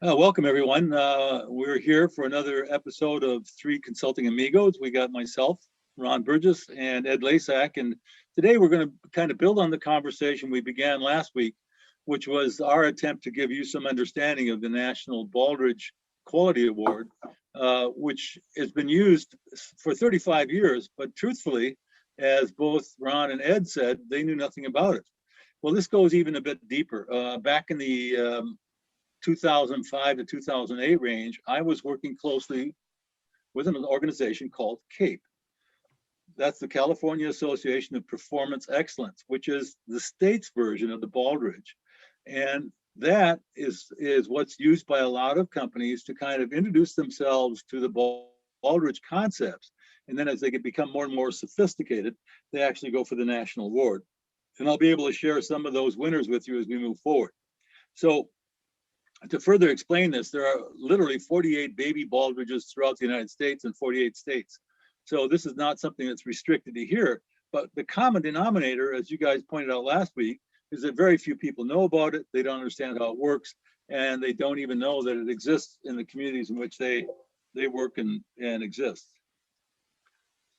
Welcome, everyone. We're here for another episode of Three Consulting Amigos. We got myself, Ron Burgess, and Ed Lasak. And today we're going to kind of build on the conversation we began last week, which was our attempt to give you some understanding of the National Baldrige Quality Award, which has been used for 35 years. But truthfully, as both Ron and Ed said, they knew nothing about it. Well, this goes even a bit deeper. Back in the 2005 to 2008 range, I was working closely with an organization called CAPE. That's the California Association of Performance Excellence, which is the state's version of the Baldrige. And that is what's used by a lot of companies to kind of introduce themselves to the Baldrige concepts. And then as they become more and more sophisticated, they actually go for the national award. And I'll be able to share some of those winners with you as we move forward. So to further explain this, there are literally 48 baby Baldriges throughout the United States and 48 states. So this is not something that's restricted to here, but the common denominator, as you guys pointed out last week, is that very few people know about it. They don't understand how it works, and they don't even know that it exists in the communities in which they work and exist.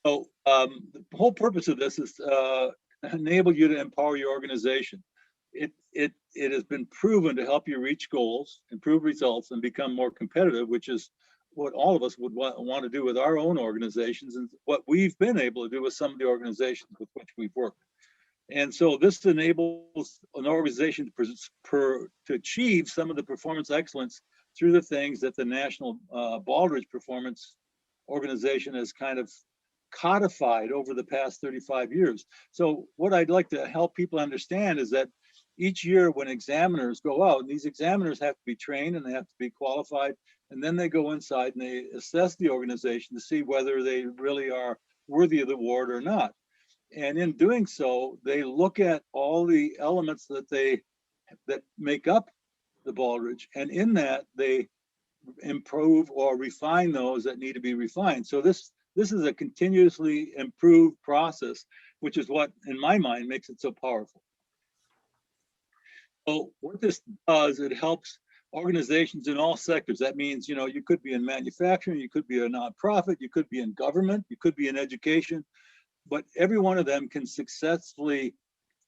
So the whole purpose of this is enable you to empower your organization. It has been proven to help you reach goals, improve results, and become more competitive, which is what all of us would want to do with our own organizations, and what we've been able to do with some of the organizations with which we've worked. And so this enables an organization to achieve some of the performance excellence through the things that the National Baldrige Performance Organization has kind of codified over the past 35 years. So what I'd like to help people understand is that each year when examiners go out, and these examiners have to be trained and they have to be qualified, and then they go inside and they assess the organization to see whether they really are worthy of the award or not. And in doing so, they look at all the elements that make up the Baldrige, and in that they improve or refine those that need to be refined. So this is a continuously improved process, which is what, in my mind, makes it so powerful. So what this does, it helps organizations in all sectors. That means, you could be in manufacturing, you could be a nonprofit, you could be in government, you could be in education, but every one of them can successfully,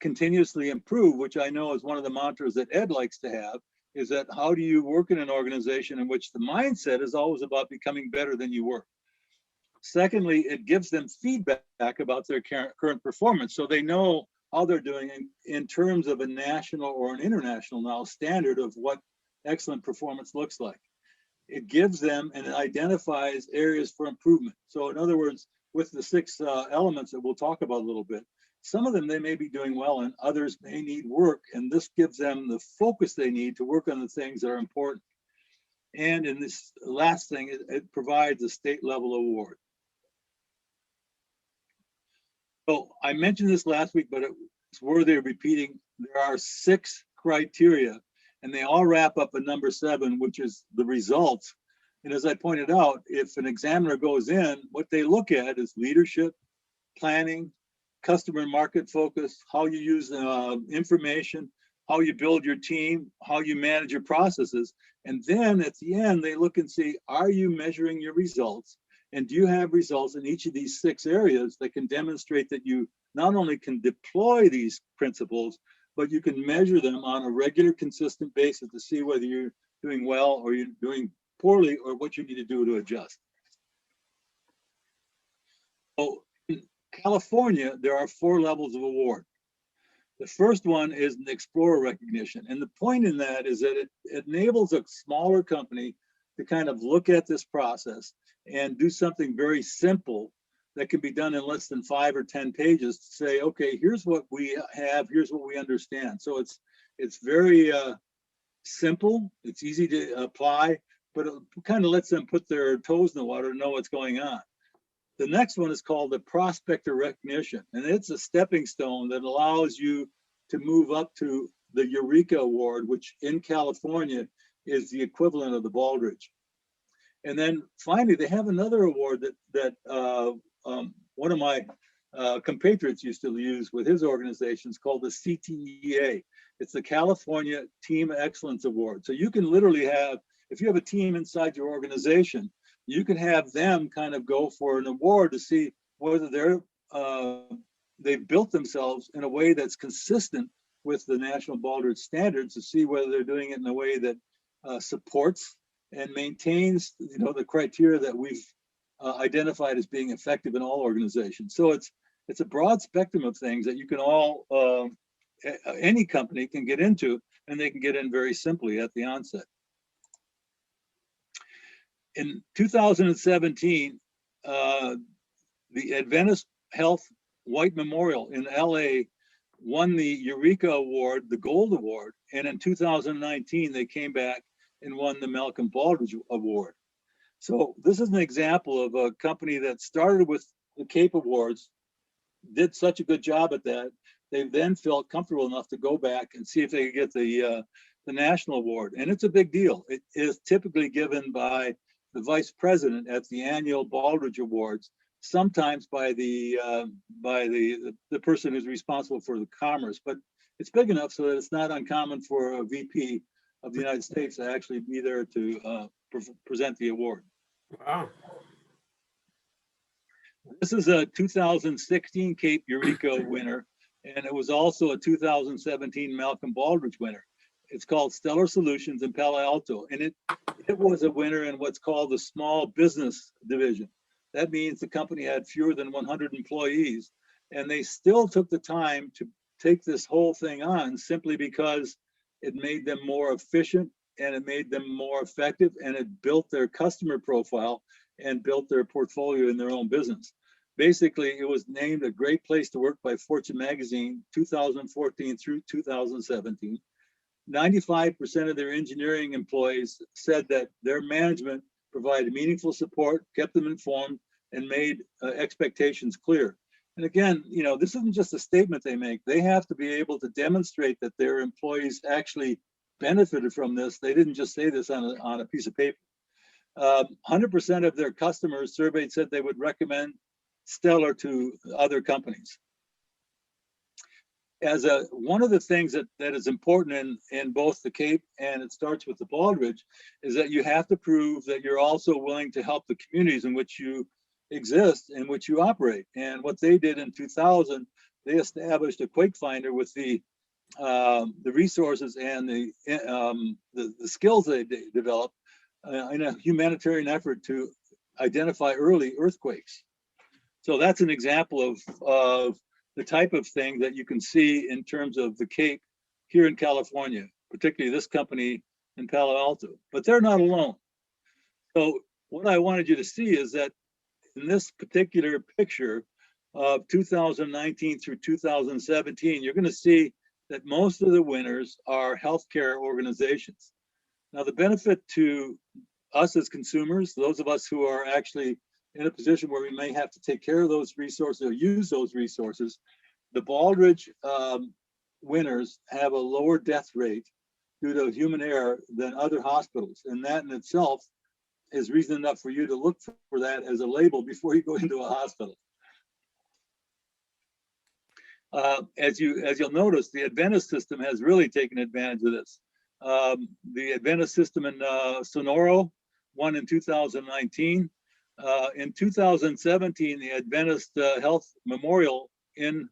continuously improve, which I know is one of the mantras that Ed likes to have, is that how do you work in an organization in which the mindset is always about becoming better than you were? Secondly, it gives them feedback about their current performance, so they know how they're doing in terms of a national or an international now standard of what excellent performance looks like. It gives them and it identifies areas for improvement. So in other words, with the six elements that we'll talk about a little bit, some of them they may be doing well and others may need work, and this gives them the focus they need to work on the things that are important. And in this last thing, it provides a state level award. So I mentioned this last week, but it's worthy of repeating. There are 6 criteria, and they all wrap up at number 7, which is the results. And as I pointed out, if an examiner goes in, what they look at is leadership, planning, customer and market focus, how you use information, how you build your team, how you manage your processes. And then at the end, they look and see, are you measuring your results? And do you have results in each of these 6 areas that can demonstrate that you not only can deploy these principles, but you can measure them on a regular, consistent basis to see whether you're doing well or you're doing poorly or what you need to do to adjust. So in California, there are 4 levels of award. The first one is an explorer recognition. And the point in that is that it enables a smaller company to kind of look at this process and do something very simple that can be done in less than 5 or 10 pages to say, okay, here's what we have, here's what we understand. So it's very simple, it's easy to apply, but it kind of lets them put their toes in the water and know what's going on. The next one is called the Prospector Recognition, and it's a stepping stone that allows you to move up to the Eureka Award, which in California is the equivalent of the Baldrige. And then finally, they have another award that one of my compatriots used to use with his organizations called the CTEA. It's the California Team Excellence Award. So you can literally have if you have a team inside your organization, you can have them kind of go for an award to see whether they've built themselves in a way that's consistent with the National Baldrige standards, to see whether they're doing it in a way that supports and maintains, the criteria that we've identified as being effective in all organizations. So it's a broad spectrum of things that you can all, any company can get into, and they can get in very simply at the onset. In 2017, the Adventist Health White Memorial in LA won the Eureka Award, the Gold Award, and in 2019 they came back and won the Malcolm Baldrige Award. So this is an example of a company that started with the CAPE Awards, did such a good job at that, they then felt comfortable enough to go back and see if they could get the national award. And it's a big deal. It is typically given by the vice president at the annual Baldrige Awards, sometimes by the person who's responsible for the commerce. But it's big enough so that it's not uncommon for a VP of the United States to actually be there to present the award. Wow. This is a 2016 CAPE Eureka winner, and it was also a 2017 Malcolm Baldrige winner. It's called Stellar Solutions in Palo Alto, and it was a winner in what's called the small business division. That means the company had fewer than 100 employees, and they still took the time to take this whole thing on simply because it made them more efficient and it made them more effective, and it built their customer profile and built their portfolio in their own business. Basically, it was named a great place to work by Fortune magazine 2014 through 2017. 95% of their engineering employees said that their management provided meaningful support, kept them informed, and made expectations clear. And again, this isn't just a statement they make. They have to be able to demonstrate that their employees actually benefited from this. They didn't just say this on a piece of paper. 100% of their customers surveyed said they would recommend Stellar to other companies. One of the things that is important in both the CAPE and it starts with the Baldrige is that you have to prove that you're also willing to help the communities in which you exist, in which you operate. And what they did in 2000, they established a quake finder with the resources and the skills they developed in a humanitarian effort to identify early earthquakes. So that's an example of the type of thing that you can see in terms of the CAPE here in California, particularly this company in Palo Alto. But they're not alone. So what I wanted you to see is that in this particular picture of 2019 through 2017, you're going to see that most of the winners are healthcare organizations. Now, the benefit to us as consumers, those of us who are actually in a position where we may have to take care of those resources or use those resources, the Baldrige winners have a lower death rate due to human error than other hospitals. And that in itself is reason enough for you to look for that as a label before you go into a hospital. As you'll notice, the Adventist system has really taken advantage of this. The Adventist system in Sonora won in 2019. In 2017, the Adventist Health Memorial in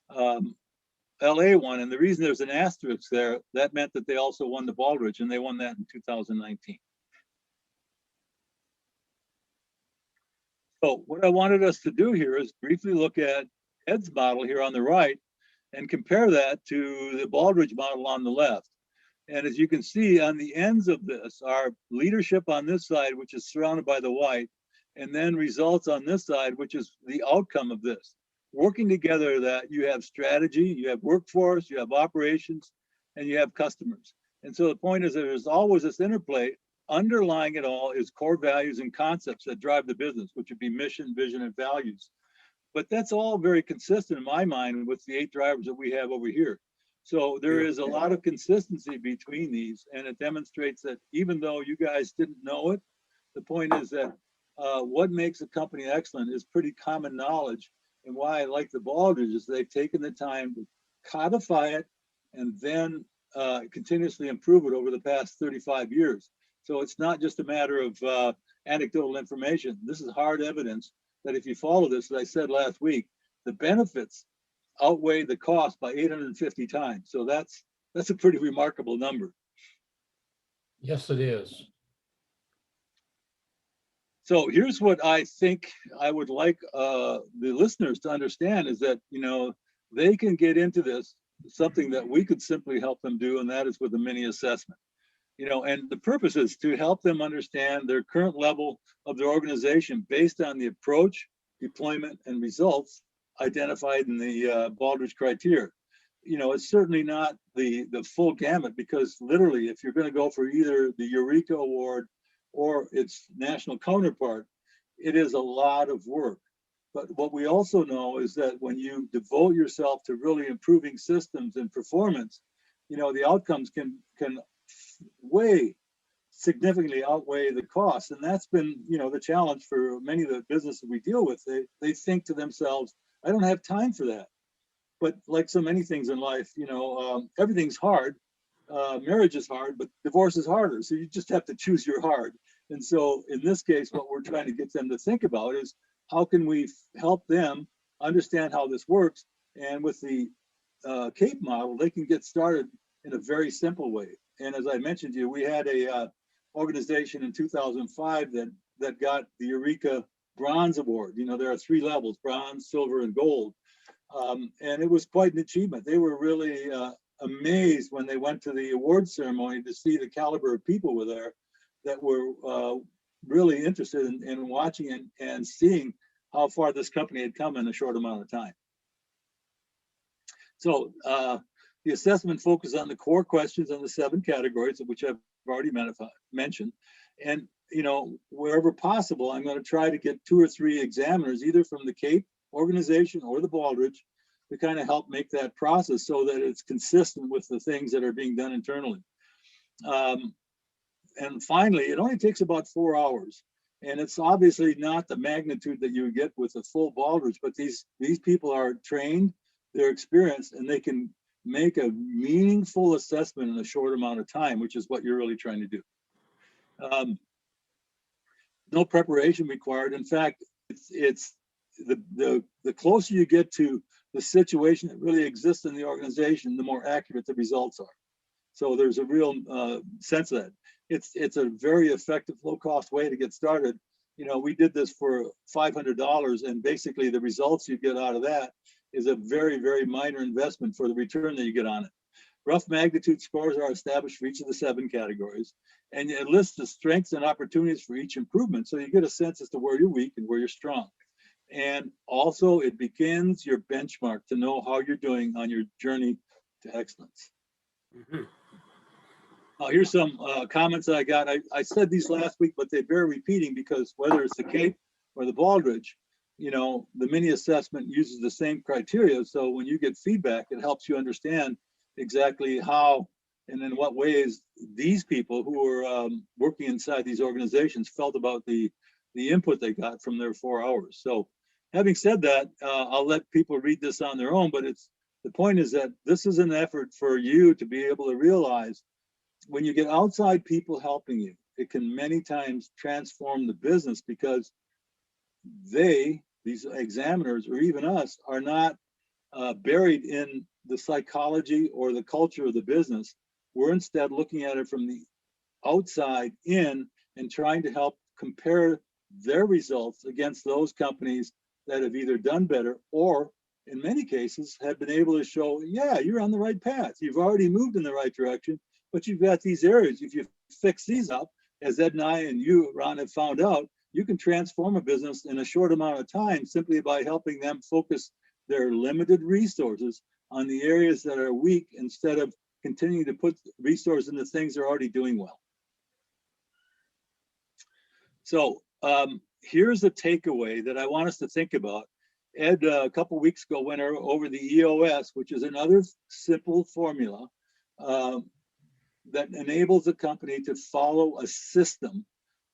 LA won, and the reason there's an asterisk there, that meant that they also won the Baldrige, and they won that in 2019. So what I wanted us to do here is briefly look at Ed's model here on the right and compare that to the Baldrige model on the left. And as you can see, on the ends of this are leadership on this side, which is surrounded by the white, and then results on this side, which is the outcome of this. Working together, that you have strategy, you have workforce, you have operations, and you have customers. And so the point is that there's always this interplay. Underlying it all is core values and concepts that drive the business, which would be mission, vision, and values. But that's all very consistent in my mind with the 8 drivers that we have over here. So there is a lot of consistency between these, and it demonstrates that even though you guys didn't know it, the point is that what makes a company excellent is pretty common knowledge. And why I like the Baldrige is they've taken the time to codify it and then continuously improve it over the past 35 years. So it's not just a matter of anecdotal information. This is hard evidence that if you follow this, as I said last week, the benefits outweigh the cost by 850 times. So that's a pretty remarkable number. Yes, it is. So here's what I think I would like the listeners to understand is that, they can get into this, something that we could simply help them do, and that is with a mini assessment. And the purpose is to help them understand their current level of their organization based on the approach, deployment, and results identified in the Baldrige criteria. It's certainly not the full gamut, because literally, if you're going to go for either the Eureka Award or its national counterpart, it is a lot of work. But what we also know is that when you devote yourself to really improving systems and performance, the outcomes can significantly outweigh the costs. And that's been, the challenge for many of the businesses we deal with. They think to themselves, I don't have time for that. But like so many things in life, everything's hard. Marriage is hard, but divorce is harder. So you just have to choose your hard. And so in this case, what we're trying to get them to think about is how can we help them understand how this works? And with the CAPE model, they can get started in a very simple way. And as I mentioned to you, we had a organization in 2005 that got the Eureka Bronze Award. There are 3 levels: bronze, silver, and gold. And it was quite an achievement. They were really amazed when they went to the award ceremony to see the caliber of people were there that were really interested in watching and seeing how far this company had come in a short amount of time. So the assessment focused on the core questions on the 7 categories, which I've already mentioned. And, wherever possible, I'm going to try to get 2 or 3 examiners, either from the CAPE organization or the Baldrige, to kind of help make that process so that it's consistent with the things that are being done internally. And finally, it only takes about 4 hours. And it's obviously not the magnitude that you would get with a full Baldrige, but these people are trained, they're experienced, and they can make a meaningful assessment in a short amount of time, which is what you're really trying to do. No preparation required. In fact, it's the closer you get to the situation that really exists in the organization, the more accurate the results are. So there's a real sense of that. It's a very effective, low-cost way to get started. We did this for $500, and basically the results you get out of that is a very, very minor investment for the return that you get on it. Rough magnitude scores are established for each of the 7 categories, and it lists the strengths and opportunities for each improvement, so you get a sense as to where you're weak and where you're strong. And also, it begins your benchmark to know how you're doing on your journey to excellence. Mm-hmm. Here's some comments that I got. I said these last week, but they bear repeating, because whether it's the CAPE or the Baldrige, the mini assessment uses the same criteria. So when you get feedback, it helps you understand exactly how and in what ways these people who are working inside these organizations felt about the input they got from their 4 hours. So having said that, I'll let people read this on their own, but the point is that this is an effort for you to be able to realize when you get outside people helping you, it can many times transform the business, because these examiners, or even us, are not buried in the psychology or the culture of the business. We're instead looking at it from the outside in and trying to help compare their results against those companies that have either done better or, in many cases, have been able to show, yeah, you're on the right path. You've already moved in the right direction, but you've got these areas. If you fix these up, as Ed and I and you, Ron, have found out, you can transform a business in a short amount of time simply by helping them focus their limited resources on the areas that are weak, instead of continuing to put resources into things they're already doing well. So here's a takeaway that I want us to think about. Ed, a couple of weeks ago, went over the EOS, which is another simple formula that enables a company to follow a system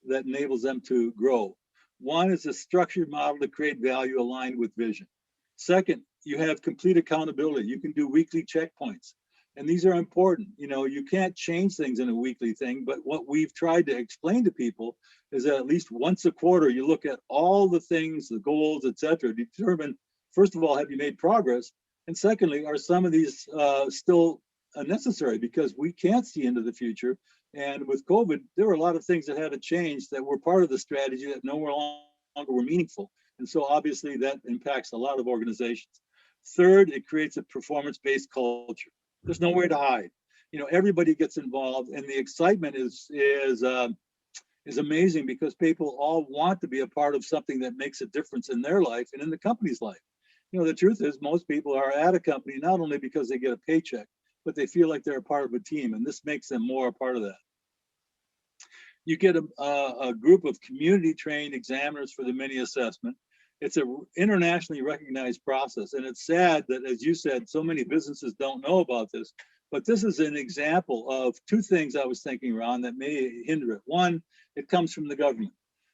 that enables them to grow. One is a structured model to create value aligned with vision. Second, you have complete accountability. You can do weekly checkpoints. And these are important. You can't change things in a weekly thing, but what we've tried to explain to people is that at least once a quarter, you look at all the things, the goals, et cetera, determine, first of all, have you made progress? And secondly, are some of these still necessary? Because we can't see into the future. And with COVID, there were a lot of things that had to change that were part of the strategy that no longer were meaningful. And so obviously that impacts a lot of organizations. Third, it creates a performance-based culture. There's nowhere to hide. Everybody gets involved, and the excitement is amazing because people all want to be a part of something that makes a difference in their life and in the company's life. The truth is most people are at a company not only because they get a paycheck, but they feel like they're a part of a team, and this makes them more a part of that. You get a group of community trained examiners for the mini assessment. It's an internationally recognized process, and it's sad that, as you said, so many businesses don't know about this. But this is an example of two things I was thinking, Ron, that may hinder it. One, it comes from the government,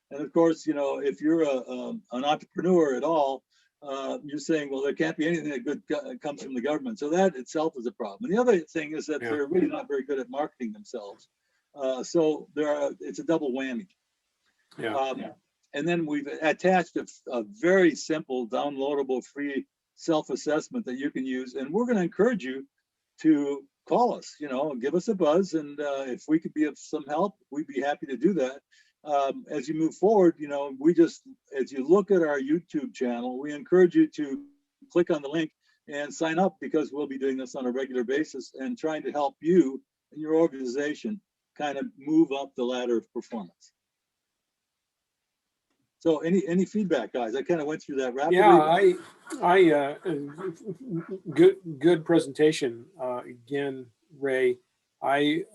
and of course, if you're an entrepreneur at all, you're saying, well, there can't be anything that good comes from the government. So that itself is a problem. And the other thing is that they're really not very good at marketing themselves. So it's a double whammy. And then we've attached a very simple, downloadable, free self-assessment that you can use. And we're going to encourage you to call us, give us a buzz. And if we could be of some help, we'd be happy to do that. As you move forward, as you look at our YouTube channel, we encourage you to click on the link and sign up, because we'll be doing this on a regular basis and trying to help you and your organization kind of move up the ladder of performance. So any feedback, guys? I kind of went through that rapidly. Yeah, I good presentation. Again, Ray, I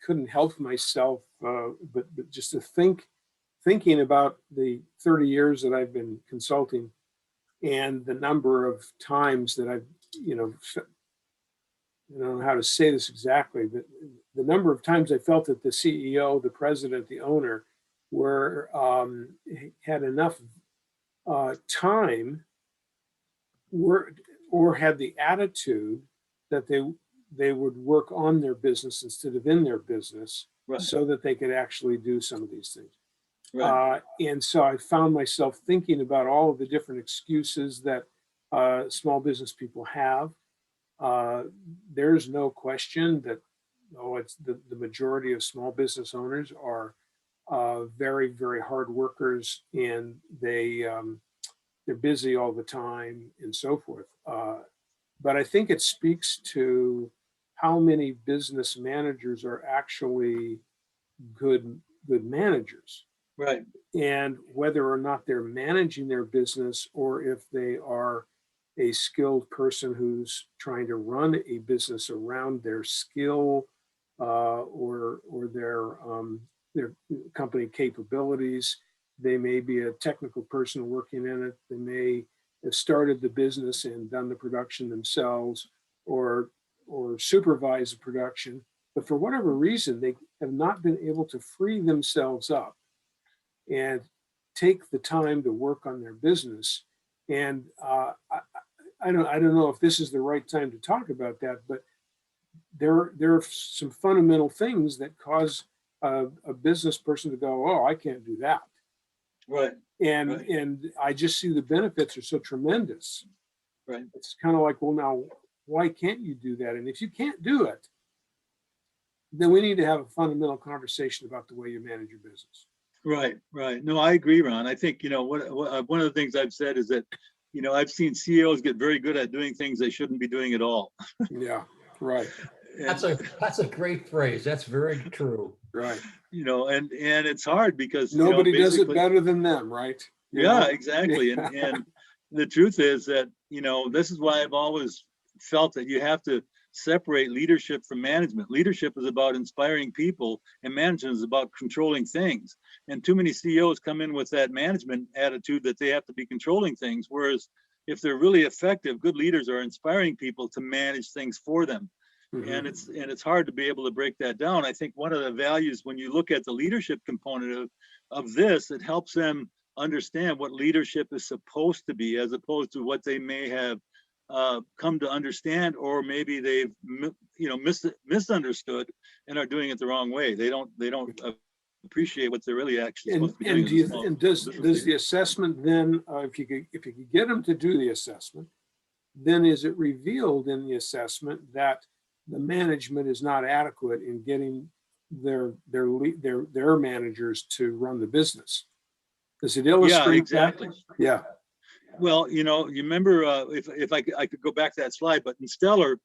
couldn't help myself, but just to thinking about the 30 years that I've been consulting and the number of times that I've, I don't know how to say this exactly, but the number of times I felt that the CEO, the president, the owner had enough time or had the attitude that they would work on their business instead of in their business, right, so that they could actually do some of these things. Right. And so I found myself thinking about all of the different excuses that small business people have. There's no question that it's the majority of small business owners are very, very hard workers, and they're busy all the time and so forth. But I think it speaks to how many business managers are actually good managers. Right. And whether or not they're managing their business, or if they are a skilled person who's trying to run a business around their skill or their company capabilities. They may be a technical person working in it. They may have started the business and done the production themselves, or supervise the production. But for whatever reason, they have not been able to free themselves up and take the time to work on their business. And I don't know if this is the right time to talk about that, but there are some fundamental things that cause a business person to go, oh, I can't do that. Right. And I just see the benefits are so tremendous. Right. It's kind of like, well, now, why can't you do that? And if you can't do it, then we need to have a fundamental conversation about the way you manage your business. Right. No, I agree, Ron. I think, one of the things I've said is that, I've seen CEOs get very good at doing things they shouldn't be doing at all. Yeah, right. That's a great phrase. That's very true. Right. And it's hard because nobody does it better than them, right? Yeah, exactly. And the truth is that, this is why I've always felt that you have to separate leadership from management. Leadership is about inspiring people, and management is about controlling things. And too many CEOs come in with that management attitude that they have to be controlling things. Whereas if they're really effective, good leaders are inspiring people to manage things for them. Mm-hmm. And it's hard to be able to break that down. I think one of the values, when you look at the leadership component of this, it helps them understand what leadership is supposed to be, as opposed to what they may have come to understand, or maybe they've misunderstood and are doing it the wrong way. They don't appreciate what they're really actually supposed to be doing. Does the assessment then, if you could get them to do the assessment, then is it revealed in the assessment that the management is not adequate in getting their managers to run the business? Does it illustrate? Yeah, exactly. That? Yeah. Well, you remember, if I could go back to that slide, but in Stellar,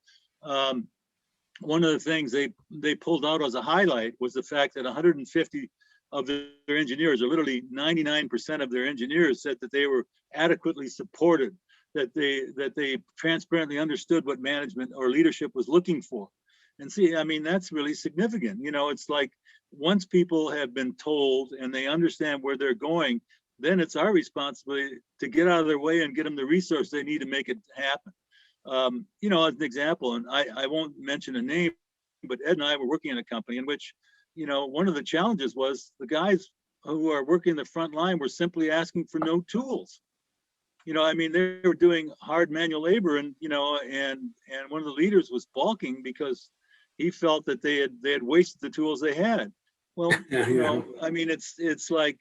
one of the things they pulled out as a highlight was the fact that 150 of their engineers, or literally 99% of their engineers, said that they were adequately supported, that they transparently understood what management or leadership was looking for. And see, I mean, that's really significant. It's like once people have been told and they understand where they're going, then it's our responsibility to get out of their way and get them the resource they need to make it happen. As an example, and I won't mention a name, but Ed and I were working in a company in which, one of the challenges was the guys who are working the front line were simply asking for no tools. I mean, they were doing hard manual labor, and and one of the leaders was balking because he felt that they had wasted the tools they had. Well, I mean, it's like,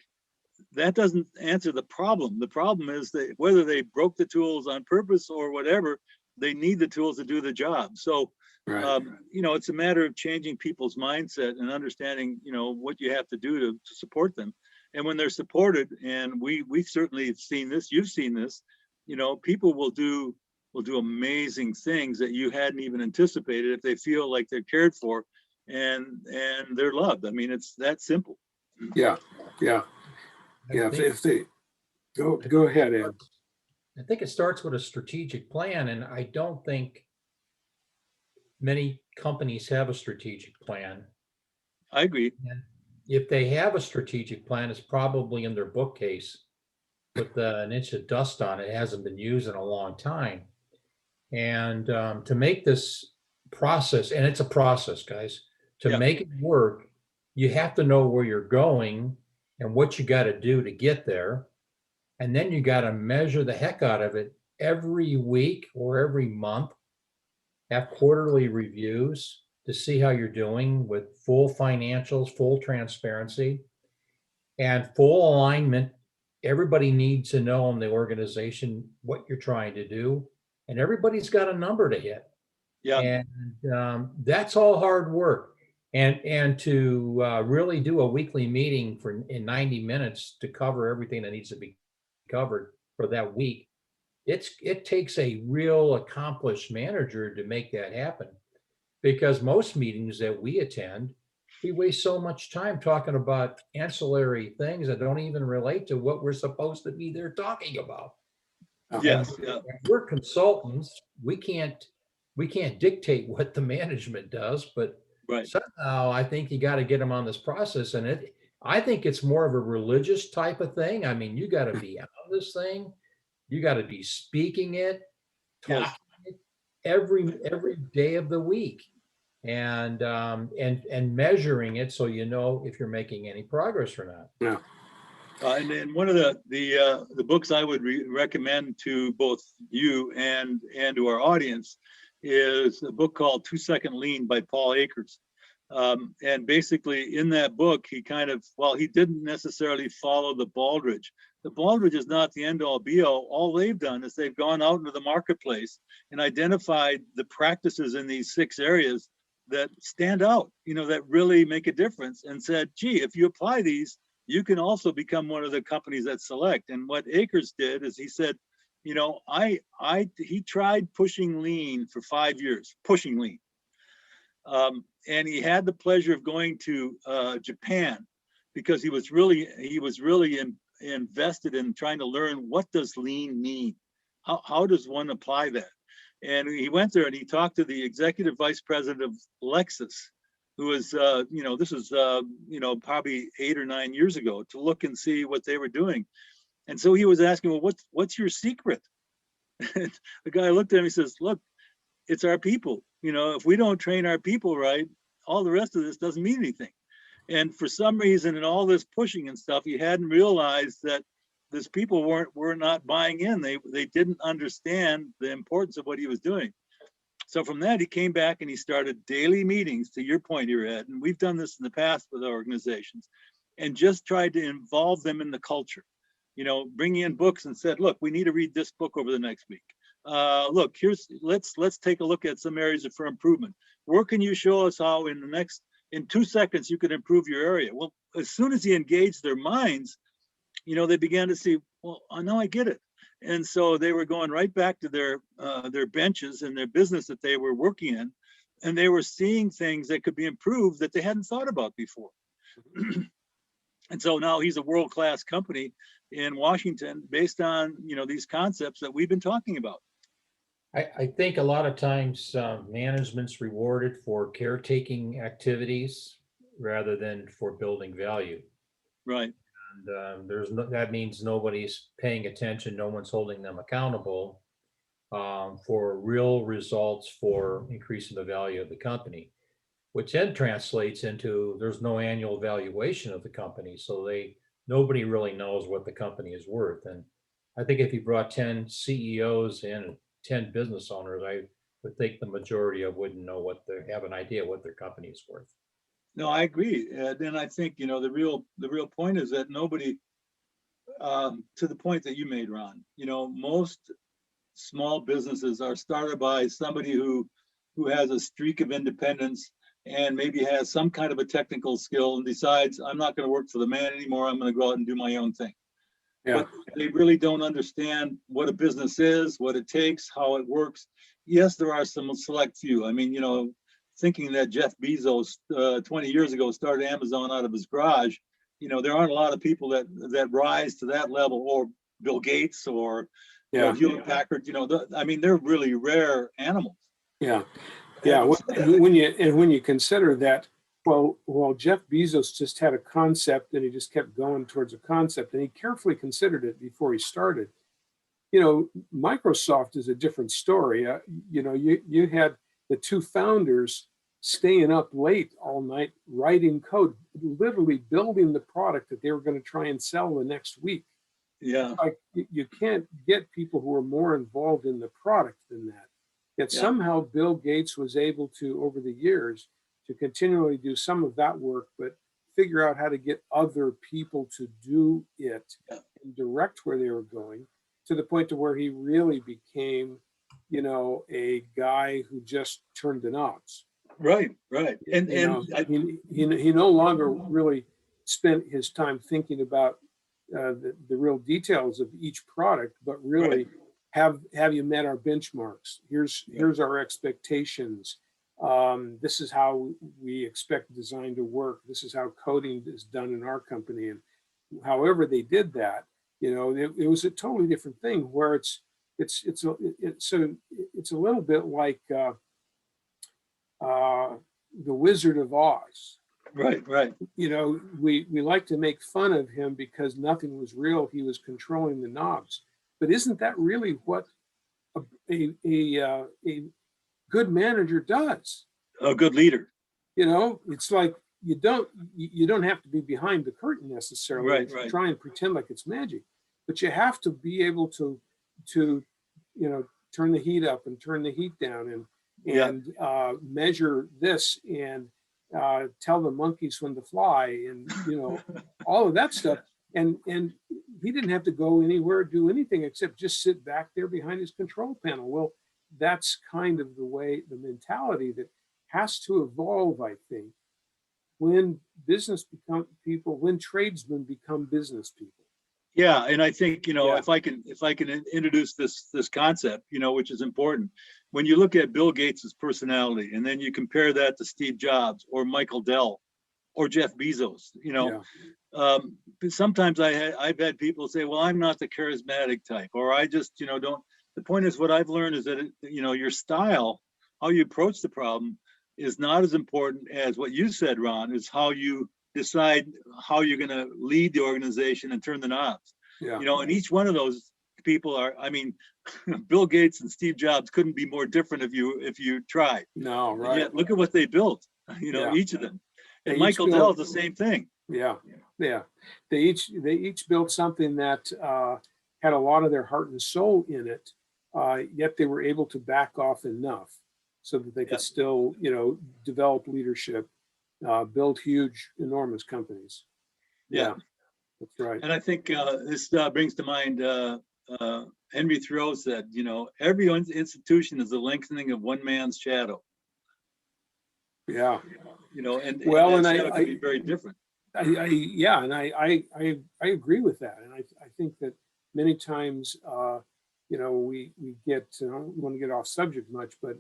that doesn't answer the problem. The problem is that whether they broke the tools on purpose or whatever, they need the tools to do the job. So, right. It's a matter of changing people's mindset and understanding, what you have to do to support them. And when they're supported, and we've certainly seen this, you've seen this, people will do amazing things that you hadn't even anticipated if they feel like they're cared for and they're loved. I mean, it's that simple. Yeah. If they go ahead, Ed. I think it starts with a strategic plan, and I don't think many companies have a strategic plan. I agree. And if they have a strategic plan, it's probably in their bookcase with an inch of dust on it. It hasn't been used in a long time. And to make this process, and it's a process, guys, to make it work, you have to know where you're going and what you got to do to get there. And then you got to measure the heck out of it every week or every month, have quarterly reviews to see how you're doing with full financials, full transparency, and full alignment. Everybody needs to know in the organization what you're trying to do, and everybody's got a number to hit. Yeah. And that's all hard work. And to really do a weekly meeting in 90 minutes to cover everything that needs to be covered for that week, it takes a real accomplished manager to make that happen. Because most meetings that we attend, we waste so much time talking about ancillary things that don't even relate to what we're supposed to be there talking about. Yes. If we're consultants, we can't dictate what the management does, but right. Somehow I think you got to get them on this process. And I think it's more of a religious type of thing. I mean, you got to be on this thing. You got to be speaking it, talking it every day of the week, and measuring it so you know if you're making any progress or not. Yeah. And then one of the books I would recommend to both you and to our audience is a book called 2 Second Lean by Paul Akers. And basically in that book, he didn't necessarily follow the Baldrige. The Baldrige is not the end all be all. All they've done is they've gone out into the marketplace and identified the practices in these 6 areas that stand out, that really make a difference, and said, gee, if you apply these, you can also become one of the companies that select. And what Akers did is he said, he tried pushing lean for 5 years, pushing lean. And he had the pleasure of going to Japan because he was really invested in trying to learn, what does lean mean? How does one apply that? And he went there and he talked to the executive vice president of Lexus, who was, this was, probably 8 or 9 years ago, to look and see what they were doing. And so he was asking, well, what's your secret? And the guy looked at him, he says, look, it's our people. If we don't train our people right, all the rest of this doesn't mean anything. And for some reason, in all this pushing and stuff, he hadn't realized that these people were not buying in. They didn't understand the importance of what he was doing. So from that, he came back and he started daily meetings, to your point here, Ed, and we've done this in the past with our organizations, and just tried to involve them in the culture. You know, bringing in books and said, look, we need to read this book over the next week. Look, let's take a look at some areas for improvement. Where can you show us how in 2 seconds you could improve your area? Well, as soon as he engaged their minds, you know, they began to see, well, now I get it. And so they were going right back to their benches and their business that they were working in, and they were seeing things that could be improved that they hadn't thought about before. And so now he's a world-class company in Washington based on, you know, these concepts that we've been talking about. I think a lot of times management's rewarded for caretaking activities rather than for building value. Right. And that means nobody's paying attention, no one's holding them accountable for real results for increasing the value of the company, which then translates into there's no annual valuation of the company. So nobody really knows what the company is worth. And I think if you brought 10 CEOs in, 10 business owners, I would think the majority of wouldn't know have an idea what their company is worth. No, I agree. And I think, you know, the real point is that nobody, to the point that you made, Ron, you know, most small businesses are started by somebody who has a streak of independence and maybe has some kind of a technical skill and decides, I'm not going to work for the man anymore. I'm going to go out and do my own thing. Yeah. But they really don't understand what a business is, what it takes, how it works. Yes, there are some select few. I mean, you know, thinking that Jeff Bezos 20 years ago started Amazon out of his garage, you know, there aren't a lot of people that rise to that level, or Bill Gates or Hewlett Packard. You know, I mean, they're really rare animals. Yeah. Yeah. When you consider that, well, Jeff Bezos just had a concept and he just kept going towards a concept, and he carefully considered it before he started. You know, Microsoft is a different story. You know, you had the two founders staying up late all night writing code, literally building the product that they were going to try and sell the next week. Yeah. Like, you can't get people who are more involved in the product than that. Yet somehow Bill Gates was able to, over the years, to continually do some of that work, but figure out how to get other people to do it and direct where they were going, to the point to where he really became, you know, a guy who just turned the knobs. Right. And he no longer really spent his time thinking about the real details of each product, but really have you met our benchmarks? Here's our expectations. This is how we expect design to work. This is how coding is done in our company. And however they did that, you know, it was a totally different thing, where it's a little bit like the Wizard of Oz. Right. You know, we like to make fun of him because nothing was real. He was controlling the knobs. But isn't that really what a good manager does? A good leader. You know, it's like you don't have to be behind the curtain necessarily to try and pretend like it's magic, but you have to be able to you know, turn the heat up and turn the heat down and measure this and tell the monkeys when to fly, and you know, all of that stuff. And he didn't have to go anywhere, do anything except just sit back there behind his control panel. Well, that's kind of the mentality that has to evolve, I think, when when tradesmen become business people. Yeah, and I think, you know, if I can introduce this concept, you know, which is important. When you look at Bill Gates's personality, and then you compare that to Steve Jobs or Michael Dell or Jeff Bezos, you know, sometimes I've had people say, well, I'm not the charismatic type, or I just, you know, don't. The point is, what I've learned is that, you know, your style, how you approach the problem, is not as important as what you said, Ron, is how you decide how you're going to lead the organization and turn the knobs. You know, and each one of those people are, I mean, Bill Gates and Steve Jobs couldn't be more different if you tried. No, right. Yet, look at what they built, you know, each of them. And Michael Dell is the same thing. Yeah. Yeah, they each built something that had a lot of their heart and soul in it, yet they were able to back off enough so that they Yeah. could still, develop leadership, build huge, enormous companies. Yeah. Yeah, that's right. And I think this brings to mind Henry Thoreau said, every institution is the lengthening of one man's shadow. Yeah. And Well, that and shadow can be very different. I agree with that, and I think that many times, we get, I don't want to get off subject much, but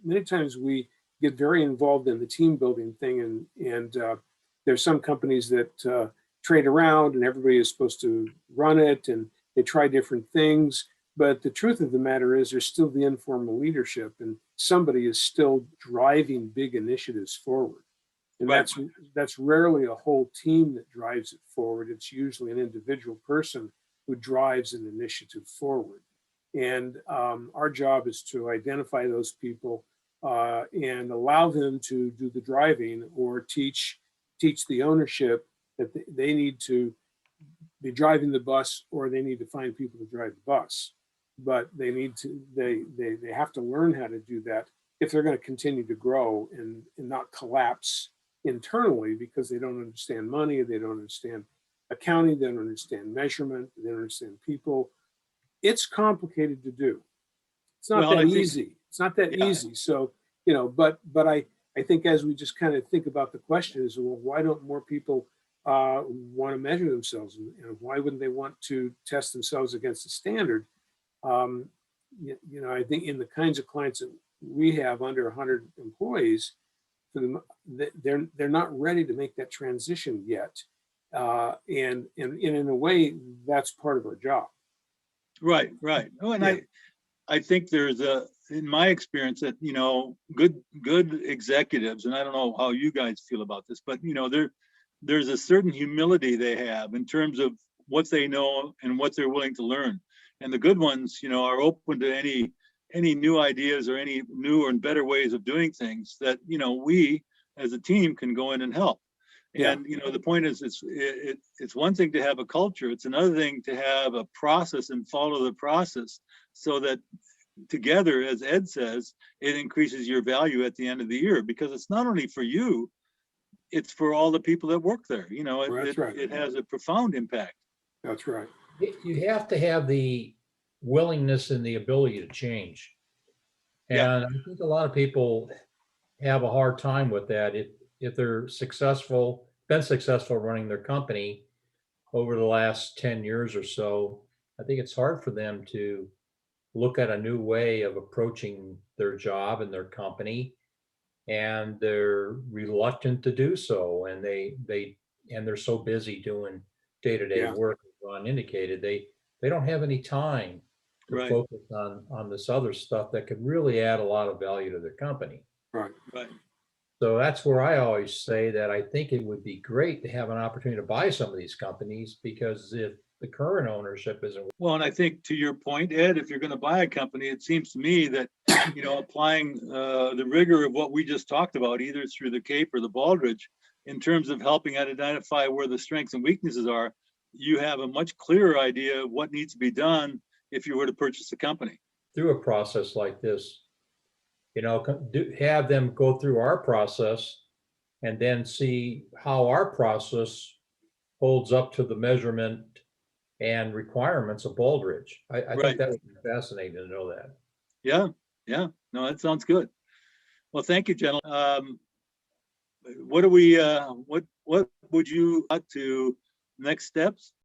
many times we get very involved in the team building thing, and there's some companies that trade around, and everybody is supposed to run it, and they try different things. But the truth of the matter is, there's still the informal leadership, and somebody is still driving big initiatives forward. And Right. that's rarely a whole team that drives it forward. It's usually an individual person who drives an initiative forward. And our job is to identify those people and allow them to do the driving, or teach the ownership that they need to be driving the bus, or they need to find people to drive the bus. But they have to learn how to do that if they're going to continue to grow and not collapse internally, because they don't understand money, they don't understand accounting, they don't understand measurement, they don't understand people. It's complicated to do. It's not Well, that I think, easy. It's not that yeah, easy. So, but I think as we just kind of think about the question is, well, why don't more people want to measure themselves, and why wouldn't they want to test themselves against a standard? I think in the kinds of clients that we have under 100 employees, for them, they're not ready to make that transition yet, and in a way, that's part of our job. right. Oh, and Yeah. I think there's in my experience that, good executives, and I don't know how you guys feel about this, but there's a certain humility they have in terms of what they know and what they're willing to learn. And the good ones, are open to any new ideas or any newer and better ways of doing things that, we as a team can go in and help. Yeah. And the point is, it's one thing to have a culture, it's another thing to have a process and follow the process, so that together, as Ed says, it increases your value at the end of the year, because it's not only for you, it's for all the people that work there. That's right. It has a profound impact. That's right. You have to have the willingness and the ability to change. Yeah. And I think a lot of people have a hard time with that. If they're been successful running their company over the last 10 years or so, I think it's hard for them to look at a new way of approaching their job and their company, and they're reluctant to do so. And they're so busy doing day-to-day Yeah. work, as Ron indicated, they don't have any time to Right. focus on this other stuff that could really add a lot of value to their company. Right. So that's where I always say that I think it would be great to have an opportunity to buy some of these companies, because if the current ownership isn't. Well, and I think to your point, Ed, if you're going to buy a company, it seems to me that, applying the rigor of what we just talked about, either through the Cape or the Baldrige, in terms of helping identify where the strengths and weaknesses are, you have a much clearer idea of what needs to be done if you were to purchase a company. Through a process like this, have them go through our process and then see how our process holds up to the measurement and requirements of Baldrige. I Right. think that would be fascinating to know that. Yeah. No, that sounds good. Well, thank you, gentlemen. What would you like to next steps?